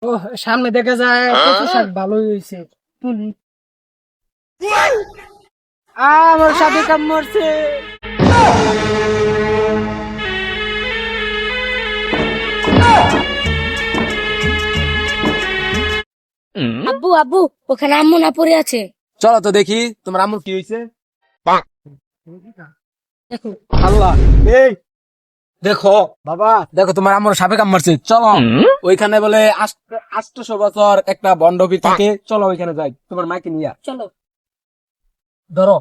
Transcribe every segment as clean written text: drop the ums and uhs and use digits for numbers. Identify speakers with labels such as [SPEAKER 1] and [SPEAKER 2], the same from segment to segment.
[SPEAKER 1] ও সামনে দেখা যায় কচু শাক ভালোই হয়েছে তুলি আমার সাথে কাম মরছে
[SPEAKER 2] আব্বু আব্বু ওখানে আম্মু না পড়ে আছে।
[SPEAKER 3] চলো তো দেখি তোমার আম্মুর কি হয়েছে।
[SPEAKER 2] দেখো
[SPEAKER 3] আল্লাহ, এই দেখো বাবা, দেখো তোমার আম্মুর সাপে কামড়ছে। চলো ওইখানে বলে 800 বছর একটা বন্ডবি থাকে, চলো ওইখানে যাই তোমার মাকে নিয়ে।
[SPEAKER 2] চলো।
[SPEAKER 3] ধরো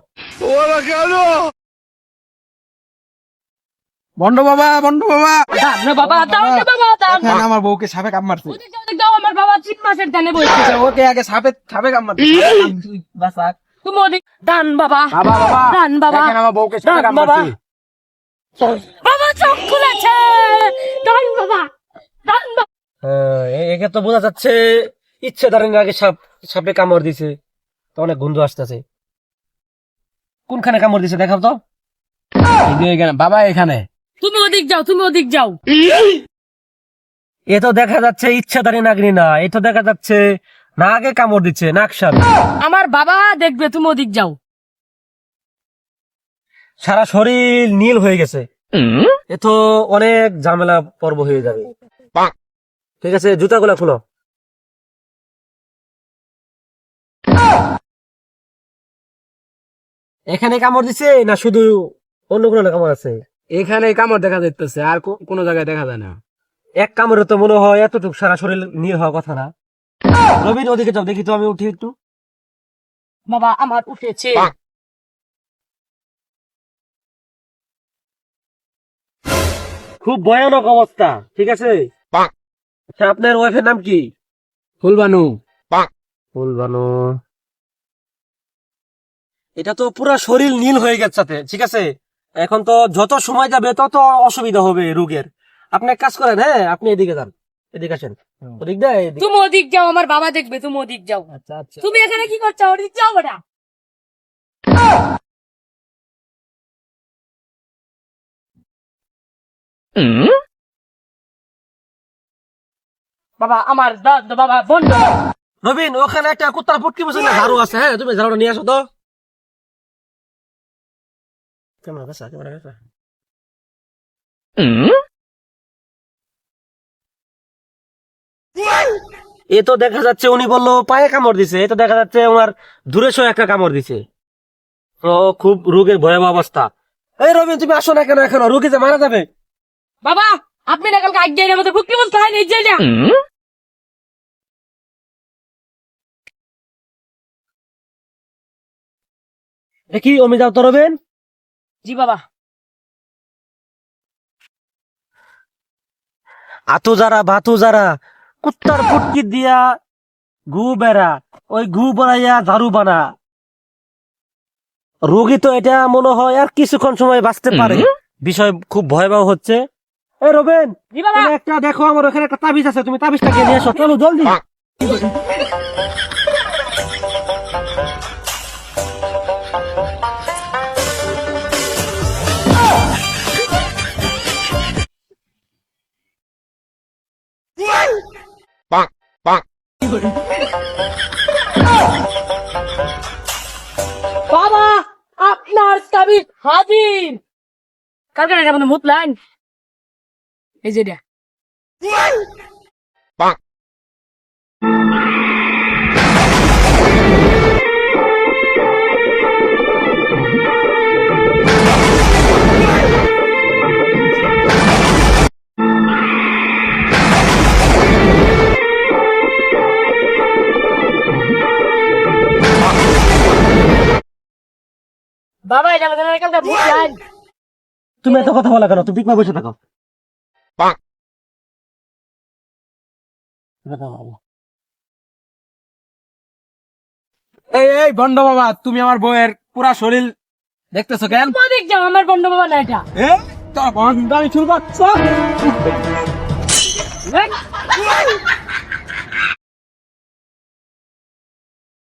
[SPEAKER 3] বন্ড বাবা, বন্ড বাবা,
[SPEAKER 2] দাও না বাবা, দাও না বাবা, দাও না।
[SPEAKER 3] এখানে আমার বউকে সাপে কামড়ছে।
[SPEAKER 2] ওদিকে ওদিকে দাও, আমার বাবা 3 মাসের দানে বইছে।
[SPEAKER 3] ওকে আগে সাপে কামড়ছে। বাসাক
[SPEAKER 2] তুমি ওদিক দান বাবা,
[SPEAKER 3] বাবা, বাবা
[SPEAKER 2] দান বাবা,
[SPEAKER 3] দেখেন আমার বউকে সাপে
[SPEAKER 2] দান বাবা।
[SPEAKER 3] কামড়ছে।
[SPEAKER 2] বাবা চোখ খুলেছে, দান বাবা, দান বাবা।
[SPEAKER 4] একে তো বোঝা যাচ্ছে ইচ্ছে ধরেন আগে সাপে কামড় দিছে, তো অনেক গন্ধ আসতেছে। কোনখানে কামড় দিছে দেখাও তো।
[SPEAKER 3] এই যে এখানে বাবা, এখানে
[SPEAKER 2] তুমি ওদিক যাও, তুমি ওদিক যাও।
[SPEAKER 4] এ তো দেখা যাচ্ছে ইচ্ছাধারী নাগরি না, এ তো দেখা যাচ্ছে নাগে কামড় দিচ্ছে, নাক সাপ।
[SPEAKER 2] আমার বাবা দেখবে, তুমি ওদিক যাও।
[SPEAKER 4] সারা শরীর নীল হয়ে গেছে, এ তো অনেক ঝামেলা পর্ব হয়ে যাবে। ঠিক আছে, জুতাগুলা খুলো। এখানে কামড় দিছে না শুধু অন্য কোনো কামড় আছে?
[SPEAKER 3] এখানে কামড় দেখা যাইতেছে, আর কোনো জায়গায় দেখা যায় না।
[SPEAKER 4] এক কামড়ে তো মনে হয় এতটুকু সারা শরীর নীল হওয়ার কথা না। রবিন ওদিকে যাও, দেখি তো, আমি উঠি একটু।
[SPEAKER 2] বাবা আমার উঠেছে।
[SPEAKER 4] খুব ভয়ানক অবস্থা। ঠিক আছে, আচ্ছা আপনার ওয়াইফের নাম কি?
[SPEAKER 3] ফুলবানু।
[SPEAKER 4] ফুলবানু। এটা তো পুরো শরীর নীল হয়ে গেছে সাথে। ঠিক আছে, এখন তো যত সময় যাবে তত অসুবিধা হবে রোগের। আপনি এক কাজ করেন, হ্যাঁ আপনি এদিকে যান, এদিকে আসেন। ওদিক দিয়ে এদিকে।
[SPEAKER 2] তুমি ওদিক যাও, আমার বাবা দেখবে, তুমি ওদিক যাও।
[SPEAKER 3] আচ্ছা আচ্ছা,
[SPEAKER 2] তুমি এখানে কি করছো? ওদিক যাও বেটা। বাবা আমার বাবা বন্ধ।
[SPEAKER 4] রবিন, ওখানে একটা কুত্তার পুটকি বসে না ঝাড়ু আছে, হ্যাঁ তুমি ঝাড়ুটা নিয়ে আসো তো। ক্যামেরা কাছে, ক্যামেরা কাছে। এ তো দেখা যাচ্ছে উনি বললো পায়ে কামড় দিছে, এ তো দেখা যাচ্ছে ওনার দূরে সহ একটা কামড় দিছে। তো খুব রোগের ভয়াবহ অবস্থা। এই রবিন, তুমি আসো না কেন এখনো? রোগী যে মারা যাবে।
[SPEAKER 2] বাবা আপনি না কালকে আজ্ঞার মধ্যে ভুক্তি বলতে হয় এই যে না।
[SPEAKER 4] দেখি অমি যাও তো রবিন।
[SPEAKER 2] জি বাবা।
[SPEAKER 4] আতো যারা ভাতু যারা কুত্তার পুটকি দিয়া গু বেড়া, ওই গু বানাইয়া ঝাড়ু বানা। রোগী তো এটা মনে হয় আর কিছুক্ষণ সময় বাঁচতে পারে। বিষয় খুব ভয়াবহ হচ্ছে। এই রবিন,
[SPEAKER 2] জি বাবা।
[SPEAKER 4] তুমি একটা দেখো, আমার ওখানে একটা তাবিজ আছে, তুমি তাবিজটা নিয়ে এসো, চলো জলদি।
[SPEAKER 2] বাবা আপনার তাবিজ হাজির। কালকে না মধ্যে মুতলাইন এই যে এটা। বাবা এটা আমাদের কালকে মুতলাইন।
[SPEAKER 4] তুমি এত কথা বলা কেন? তুমি ঠিক বসে থাকো।
[SPEAKER 3] এই এই বন্ড বাবা, তুমি আমার বউয়ের পুরা শরীর দেখতেছো কেন?
[SPEAKER 2] তুমি ওদিক যাও, আমার বন্ধ বাবা না এটা।
[SPEAKER 3] এ তোর বন্ড আমি শুরু করছো।
[SPEAKER 2] এই,